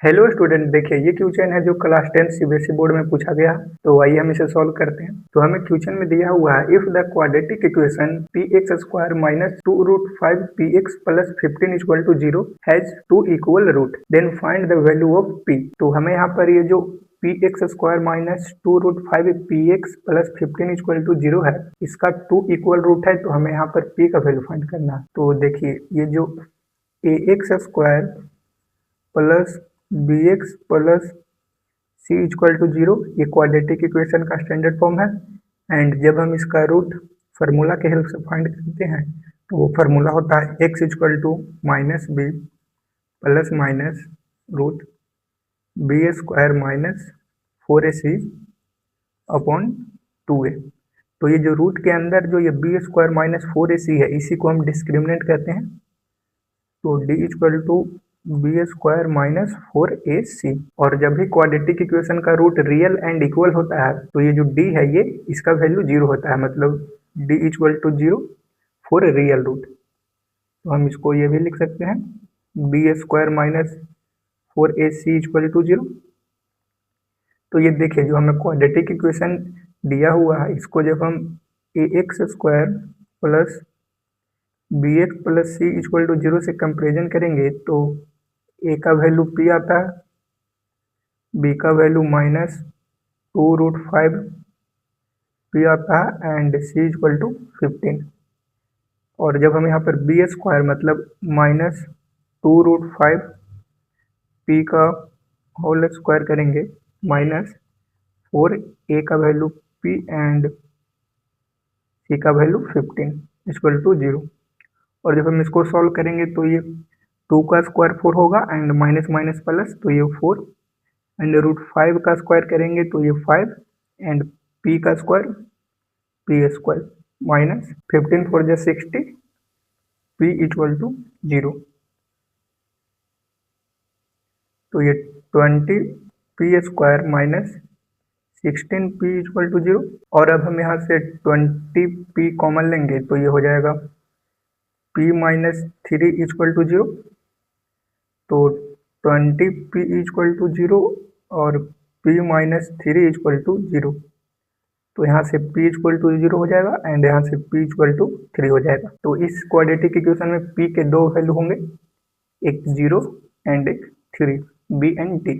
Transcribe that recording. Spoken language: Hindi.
हेलो स्टूडेंट, देखिए ये क्वेश्चन है जो क्लास 10 सीबीएसई बोर्ड में पूछा गया है। तो आइए हम इसे सॉल्व करते हैं। तो हमें क्वेश्चन में दिया हुआ है, if the quadratic equation P X square minus 2√5 P X plus 15 equal to 0 has to equal root, then find the value of P. तो हमें यहाँ पर ये जो P X square minus 2√5 P X plus 15 equal to 0 है, इसका 2 इक्वल रूट है। तो हमें यहाँ पर पी का वैल्यू फाइंड करना है। तो देखिए ये जो a x square plus b x plus c equal to 0, ये क्वाड्रेटिक इक्वेशन का स्टैंडर्ड फॉर्म है। एंड जब हम इसका रूट फार्मूला के हेल्प से फाइंड करते हैं तो वो फार्मूला होता है x equal to minus b plus minus root b square minus 4ac upon 2a। तो ये जो रूट के अंदर जो ये बी स्क्वायर माइनस 4ac है, इसी को हम डिस्क्रिमिनेंट कहते हैं। तो D equal to B square minus 4ac। और जब भी क्वाड्रेटिक इक्वेशन का रूट रियल एंड इक्वल होता है तो ये जो डी है, ये इसका वैल्यू 0 होता है, मतलब D equal to 0 for real root. तो हम इसको ये भी लिख सकते हैं, B square minus 4ac equal to 0। तो ये देखिए जो हमें क्वाड्रेटिक इक्वेशन दिया हुआ है, इसको जब हम a x square plus b x plus c equal to 0 से कंपेरिजन करेंगे तो ए का वैल्यू पी आता है, बी का वैल्यू माइनस 2√5 पी आता है एंड सी इक्वल टू 15। और जब हम यहाँ पर बी स्क्वायर मतलब माइनस 2√5 पी का होल स्क्वायर करेंगे माइनस 4 ए का वैल्यू पी एंड सी का वैल्यू 15 इक्वल टू 0। और जब हम इसको सॉल्व करेंगे तो ये 2 का स्क्वायर 4 होगा एंड माइनस माइनस प्लस, तो ये 4 एंड √5 का स्क्वायर करेंगे तो ये 5 एंड पी का स्क्वायर पी स्क्वायर माइनस 15 4 जा 60 पी इक्वल टू 0। तो ये 20 P square minus 16 P equal to 0। और अब हम यहाँ से 20 पी कॉमन लेंगे तो ये हो जाएगा पी माइनस 3 इक्वल टू 0। तो 20 पी इक्वल टू 0 और p माइनस 3 इक्वल टू 0। तो यहाँ से p इक्वल टू 0 हो जाएगा एंड यहाँ से p इक्वल टू 3 हो जाएगा। तो इस क्वाड्रेटिक इक्वेशन में p के दो वैल्यू होंगे, एक 0 एंड एक 3, b एंड d।